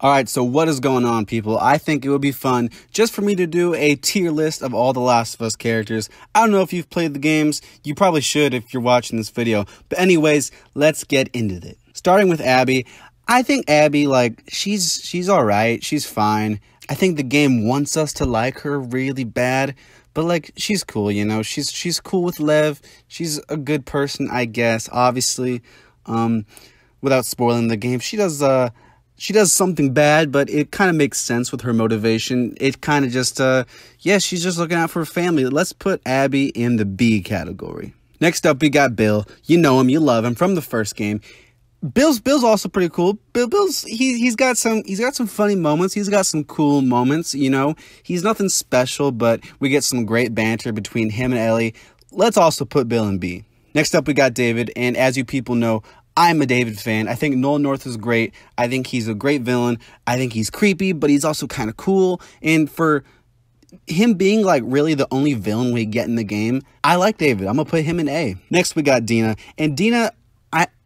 All right, so what is going on, people? I think it would be fun just for me to do a tier list of all the Last of Us characters. I don't know if you've played the games. You probably should if you're watching this video. But anyways, let's get into it. Starting with Abby. I think Abby, she's all right. She's fine. I think the game wants us to like her really bad. But, she's cool, you know? She's cool with Lev. She's a good person, I guess. Obviously, without spoiling the game, she does something bad, but it kind of makes sense with her motivation. It kind of just, she's just looking out for her family. Let's put Abby in the B category. Next up, we got Bill. You know him, you love him from the first game. Bill's also pretty cool. He's got some funny moments. He's got some cool moments, you know. He's nothing special, but we get some great banter between him and Ellie. Let's also put Bill in B. Next up, we got David, and as you people know, I'm a David fan. I think Nolan North is great. I think he's a great villain. I think he's creepy, but he's also kind of cool. And for him being really the only villain we get in the game, I like David. I'm gonna put him in A. Next we got Dina. And Dina,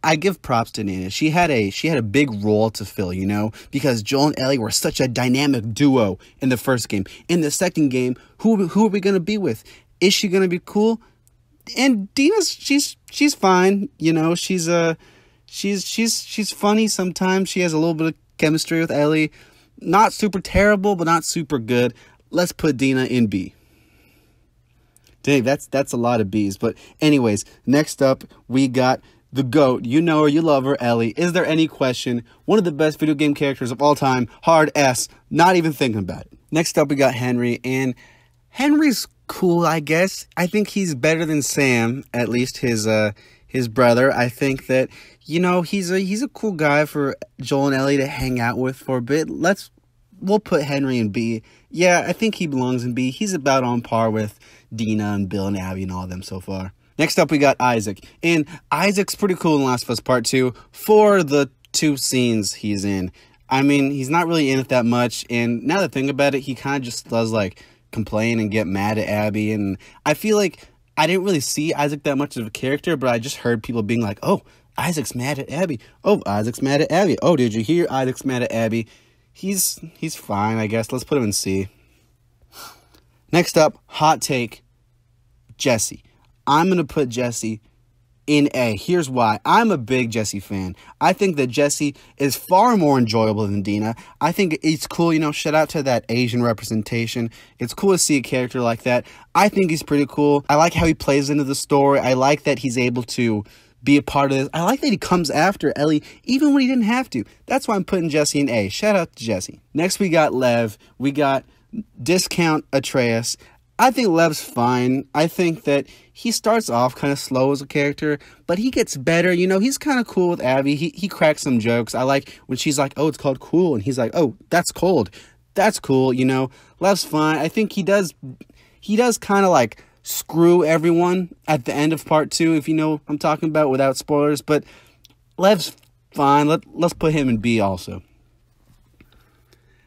I give props to Dina. She had a big role to fill, you know, because Joel and Ellie were such a dynamic duo in the first game. In the second game, who are we gonna be with? Is she gonna be cool? And Dina's she's fine, you know. She's funny sometimes. She has a little bit of chemistry with Ellie. Not super terrible, but not super good. Let's put Dina in B. Dang, that's a lot of B's. But anyways, next up, we got the GOAT. You know her, you love her, Ellie. Is there any question? One of the best video game characters of all time. Hard S. Not even thinking about it. Next up, we got Henry. And Henry's cool, I guess. I think he's better than Sam, at least his brother. I think that, you know, he's a cool guy for Joel and Ellie to hang out with for a bit. We'll put Henry in B. Yeah, I think he belongs in B. He's about on par with Dina and Bill and Abby and all of them so far. Next up, we got Isaac. And Isaac's pretty cool in Last of Us Part 2 for the 2 scenes he's in. I mean, he's not really in it that much. And now that I think about it, he kind of just does, complain and get mad at Abby. And I feel like I didn't really see Isaac that much of a character, but I just heard people being like, oh, Isaac's mad at Abby. Oh, Isaac's mad at Abby. Oh, did you hear? Isaac's mad at Abby. He's fine, I guess. Let's put him in C. Next up, hot take, Jesse. I'm going to put Jesse in A. Here's why. I'm a big Jesse fan. I think that Jesse is far more enjoyable than Dina. I think it's cool, you know, shout out to that Asian representation. It's cool to see a character like that. I think he's pretty cool. I like how he plays into the story. I like that he's able to be a part of this. I like that he comes after Ellie even when he didn't have to. That's why I'm putting Jesse in A. Shout out to Jesse. Next we got Lev. We got discount Atreus. I think Lev's fine. I think that he starts off kind of slow as a character, but he gets better. You know, he's kind of cool with Abby. He cracks some jokes. I like when she's like, oh, it's called cool. And he's like, oh, that's cold. That's cool. You know, Lev's fine. I think he does kind of screw everyone at the end of Part 2, if you know what I'm talking about, without spoilers. But Lev's fine. Let's put him in B also.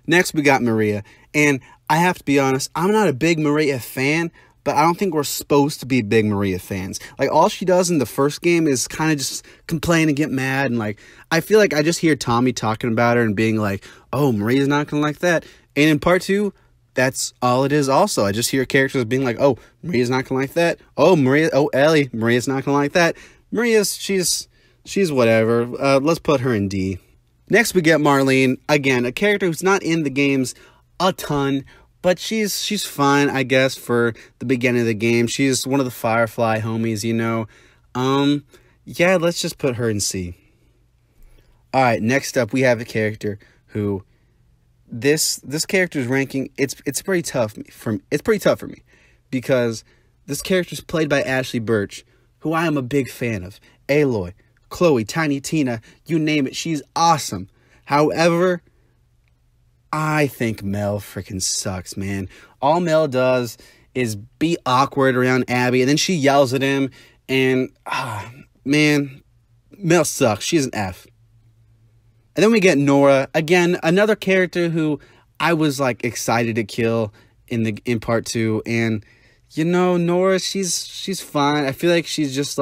Next, we got Maria. And I have to be honest, I'm not a big Maria fan, but I don't think we're supposed to be big Maria fans. All she does in the first game is kind of just complain and get mad. And, I feel like I just hear Tommy talking about her and being like, oh, Maria's not going to like that. And in Part 2, that's all it is also. I just hear characters being like, oh, Maria's not going to like that. Oh, Ellie, Maria's not going to like that. She's whatever. Let's put her in D. Next, we get Marlene. Again, a character who's not in the games a ton, but she's fine, I guess, for the beginning of the game. She's one of the Firefly homies, you know. Yeah, let's just put her in C. All right, next up, we have a character who this character's ranking, it's pretty tough for me because this character's played by Ashley Birch, who I am a big fan of. Aloy, Chloe, Tiny Tina, you name it, she's awesome. However, I think Mel freaking sucks, man. All Mel does is be awkward around Abby, and then she yells at him, and, man, Mel sucks. She's an F. And then we get Nora. Again, another character who I was, excited to kill in Part 2, and, you know, Nora, she's fine. I feel like she's just,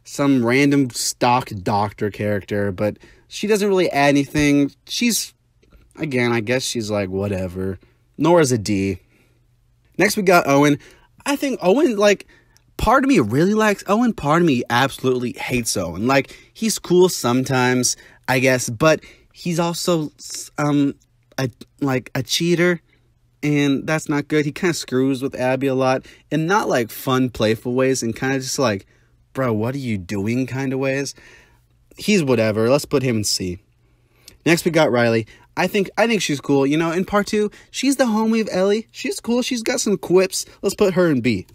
some random stock doctor character, but she doesn't really add anything. Again, I guess she's like, whatever. Nora's a D. Next, we got Owen. I think Owen, like, part of me really likes Owen. Part of me absolutely hates Owen. Like, he's cool sometimes, I guess, but he's also, a cheater, and that's not good. He kind of screws with Abby a lot, in not, like, fun, playful ways, and kind of just like, bro, what are you doing kind of ways. He's whatever. Let's put him in C. Next, we got Riley. I think she's cool. You know, in part 2, she's the homie of Ellie. She's cool. She's got some quips. Let's put her in B.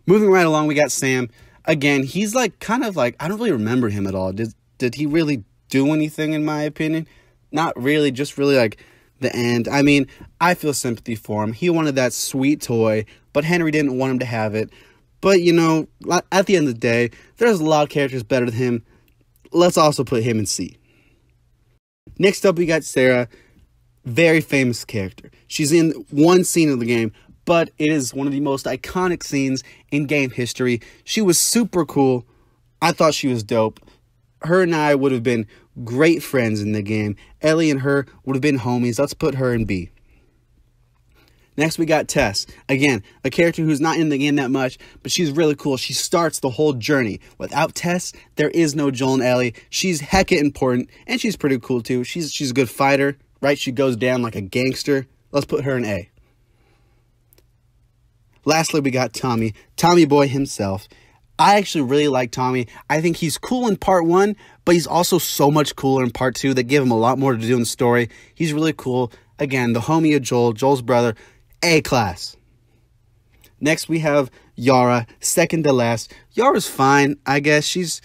Moving right along, we got Sam. Again, he's like, kind of like, I don't really remember him at all. Did he really do anything, in my opinion? Not really, just really like the end. I mean, I feel sympathy for him. He wanted that sweet toy, but Henry didn't want him to have it. But, you know, at the end of the day, there's a lot of characters better than him. Let's also put him in C. Next up, we got Sarah. Very famous character. She's in one scene of the game, but it is one of the most iconic scenes in game history. She was super cool. I thought she was dope. Her and I would have been great friends in the game. Ellie and her would have been homies. Let's put her in B. Next, we got Tess. Again, a character who's not in the game that much, but she's really cool. She starts the whole journey. Without Tess, there is no Joel and Ellie. She's hecka important, and she's pretty cool too. She's a good fighter, right? She goes down like a gangster. Let's put her in A. Lastly, we got Tommy. Tommy Boy himself. I actually really like Tommy. I think he's cool in part 1, but he's also so much cooler in part 2. They give him a lot more to do in the story. He's really cool. Again, the homie of Joel, Joel's brother. A class. Next, we have Yara, second to last. Yara's fine, I guess. She's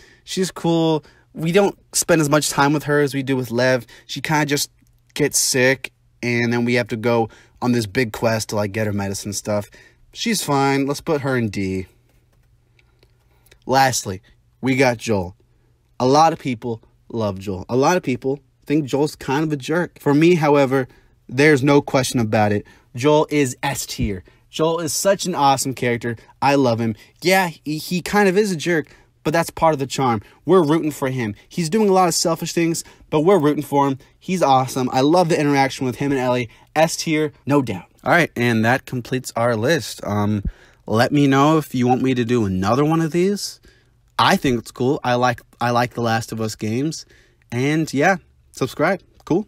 cool. We don't spend as much time with her as we do with Lev. She kind of just gets sick, and then we have to go on this big quest to, like, get her medicine and stuff. She's fine. Let's put her in D. Lastly, we got Joel. A lot of people love Joel. A lot of people think Joel's kind of a jerk. For me, however, there's no question about it. Joel is S tier. Joel is such an awesome character. I love him. Yeah, he kind of is a jerk, but that's part of the charm. We're rooting for him. He's doing a lot of selfish things, but we're rooting for him. He's awesome. I love the interaction with him and Ellie. S tier, no doubt. All right, and that completes our list. Let me know if you want me to do another one of these. I think it's cool. I like the Last of Us games. And yeah, subscribe. Cool.